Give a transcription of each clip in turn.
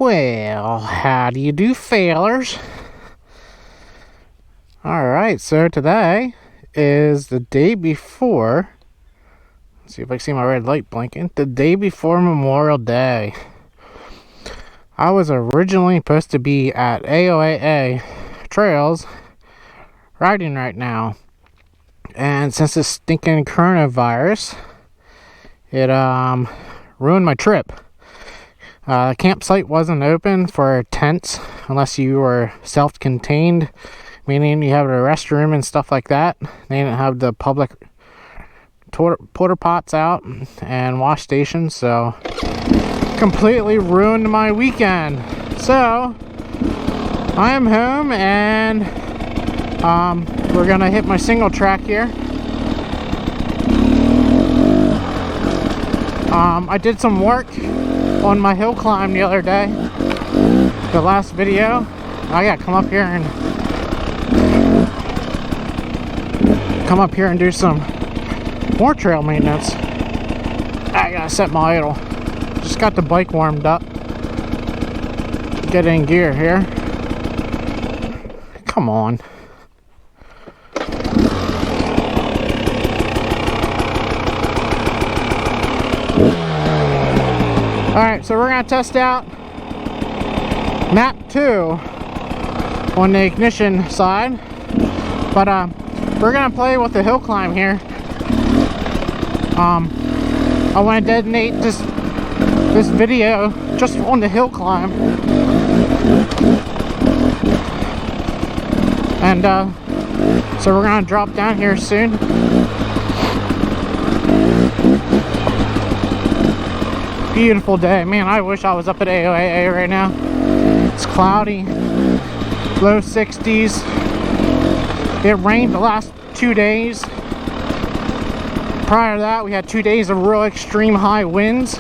Well, how do you do, failers? Alright, so today is the day before, let's see if I can see my red light blinking, the day before Memorial Day. I was originally supposed to be at AOAA Trails riding right now, and since this stinking coronavirus, it ruined my trip. The campsite wasn't open for tents unless you were self-contained, meaning you have a restroom and stuff like that. They didn't have the public porta pots out and wash stations, so completely ruined my weekend. So I am home, and we're gonna hit my single track here. I did some work on my hill climb the other day. The last video, I gotta come up here and do some more trail maintenance. I gotta set my idle. Just got the bike warmed up. Get in gear here. Come on. Alright, so we're going to test out map 2 on the ignition side, but we're going to play with the hill climb here. I want to dedicate this video just on the hill climb, and so we're going to drop down here soon. Beautiful day, man. I wish I was up at AOAA right now. It's cloudy, low 60s. It rained the last 2 days. Prior to that, we had 2 days of real extreme high winds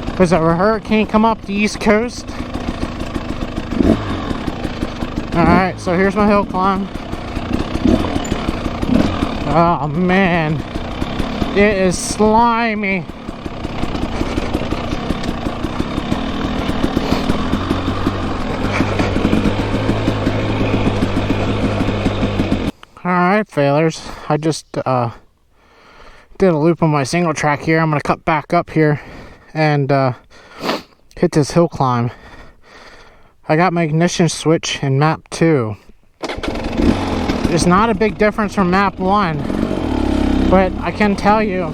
because of a hurricane come up the East Coast. Alright, so here's my hill climb. Oh man, it is slimy. Alright, failures. I just did a loop on my single track here. I'm going to cut back up here and hit this hill climb. I got my ignition switch in map 2. It's not a big difference from map 1, but I can tell you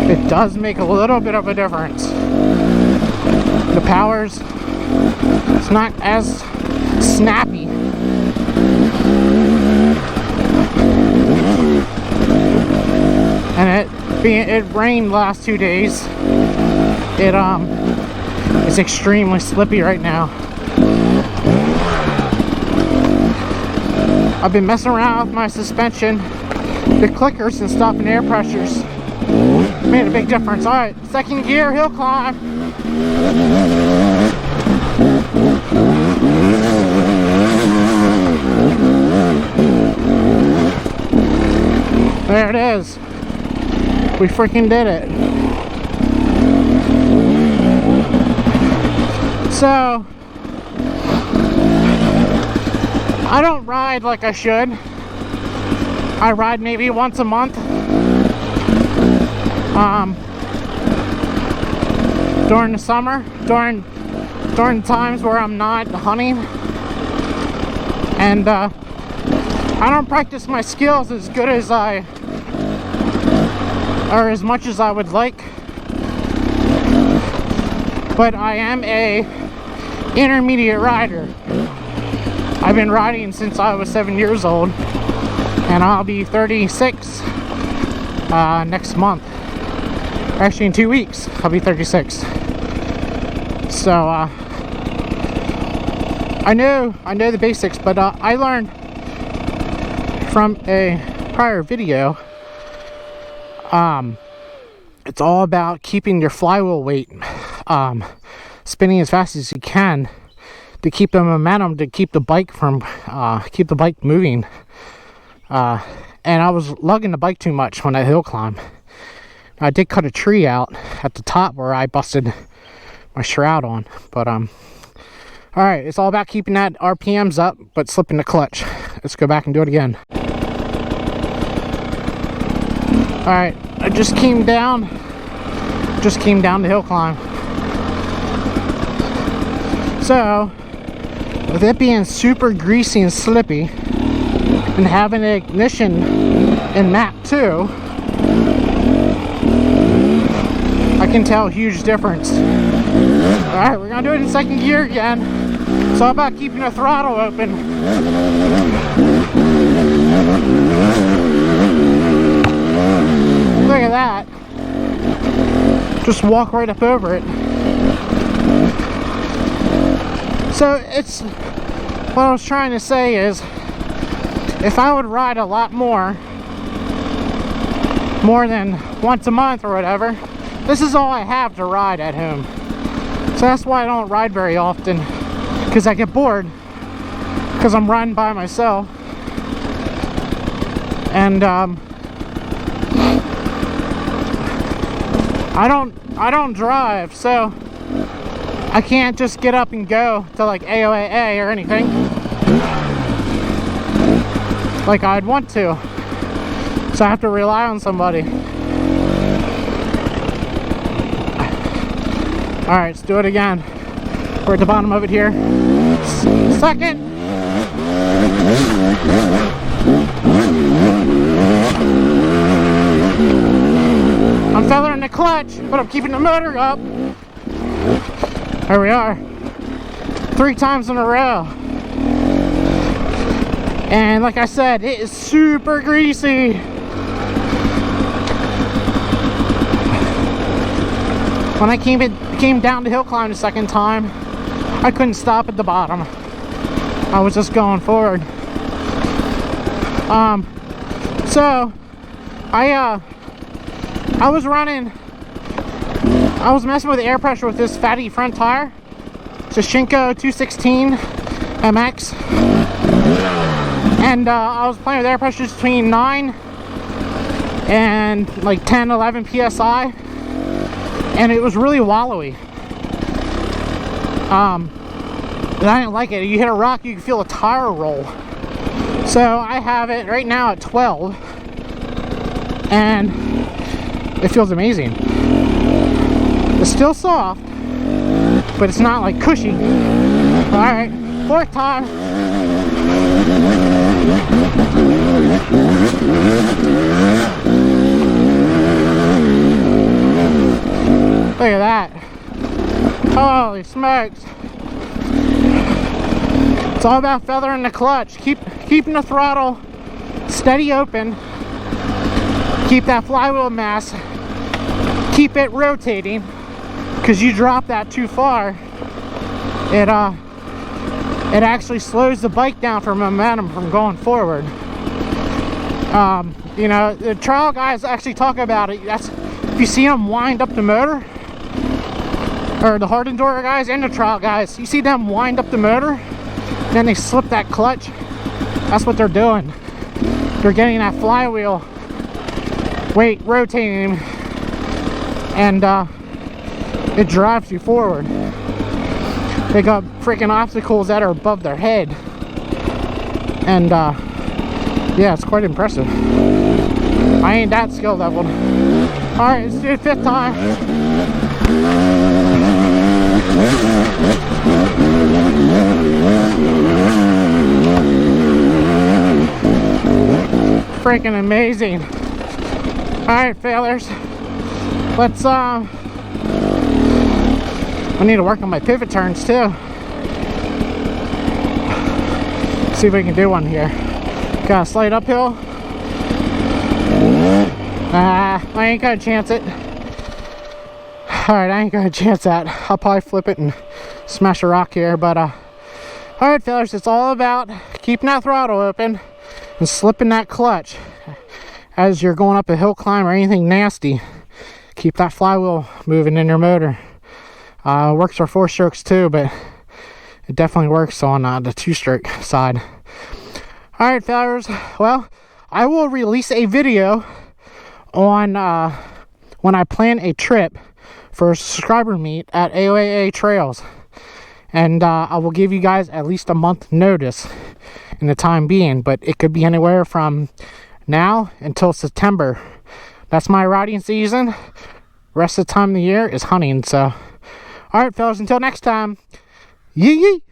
it does make a little bit of a difference. The powers, it's not as snappy. And it rained last 2 days. It's extremely slippy right now. I've been messing around with my suspension, the clickers and stuff, and air pressures. Made a big difference. Alright, second gear, hill climb. There it is. We freaking did it. So, I don't ride like I should. I ride maybe once a month. During the summer, during times where I'm not hunting. And I don't practice my skills as good as or as much as I would like, but I am a intermediate rider. I've been riding since I was 7 years old, and I'll be 36 next month. Actually, in 2 weeks I'll be 36. So I know the basics, but I learned from a prior video. It's all about keeping your flywheel weight spinning as fast as you can to keep the momentum, to keep the bike moving. And I was lugging the bike too much on that hill climb. I did cut a tree out at the top where I busted my shroud on. But all right, it's all about keeping that RPMs up, but slipping the clutch. Let's go back and do it again. All right, I just came down the hill climb. So, with it being super greasy and slippy, and having the ignition in map 2, I can tell a huge difference. Alright, we're gonna do it in second gear again. It's all about keeping the throttle open. Look at that. Just walk right up over it. So it's, what I was trying to say is, if I would ride a lot more than once a month or whatever, this is all I have to ride at home. So that's why I don't ride very often, because I get bored, because I'm riding by myself. And I don't drive, so I can't just get up and go to like AOAA or anything like I'd want to. So I have to rely on somebody. Alright, let's do it again. We're at the bottom of it here. Second. I'm feathering the clutch, but I'm keeping the motor up. There we are. 3 times in a row. And like I said, it is super greasy. When I came down the hill climb the second time, I couldn't stop at the bottom. I was just going forward. So I was messing with the air pressure with this fatty front tire. It's a Shinko 216 MX. And I was playing with air pressures between 9 and like 10, 11 PSI. And it was really wallowy. And I didn't like it. You hit a rock, you can feel a tire roll. So I have it right now at 12. And it feels amazing. It's still soft, but it's not like cushy. Alright, 4th time. Look at that. Holy smokes. It's all about feathering the clutch. Keeping the throttle steady open. Keep that flywheel mass. Keep it rotating. Because you drop that too far, it actually slows the bike down for momentum from going forward. You know, the trial guys actually talk about it. That's, if you see them wind up the motor, or the hard enduro guys and the trial guys, you see them wind up the motor, then they slip that clutch. That's what they're doing. They're getting that flywheel weight rotating, and it drives you forward. They got freaking obstacles that are above their head, and yeah, it's quite impressive. I ain't that skill leveled. Alright, let's do the 5th time. Freaking amazing. Alright, failures. Let's I need to work on my pivot turns too. See if we can do one here. Got a slight uphill. I ain't gonna chance it. Alright, I ain't gonna chance that. I'll probably flip it and smash a rock here, but alright, fellas, it's all about keeping that throttle open and slipping that clutch as you're going up a hill climb or anything nasty. Keep that flywheel moving in your motor. Works for 4-strokes too, but it definitely works on the 2-stroke side. Alright, fellas, well, I will release a video on when I plan a trip for a subscriber meet at AOAA Trails. And I will give you guys at least a month notice in the time being, but it could be anywhere from now until September. That's my riding season. Rest of the time of the year is hunting. So, alright fellas, until next time, yee yee.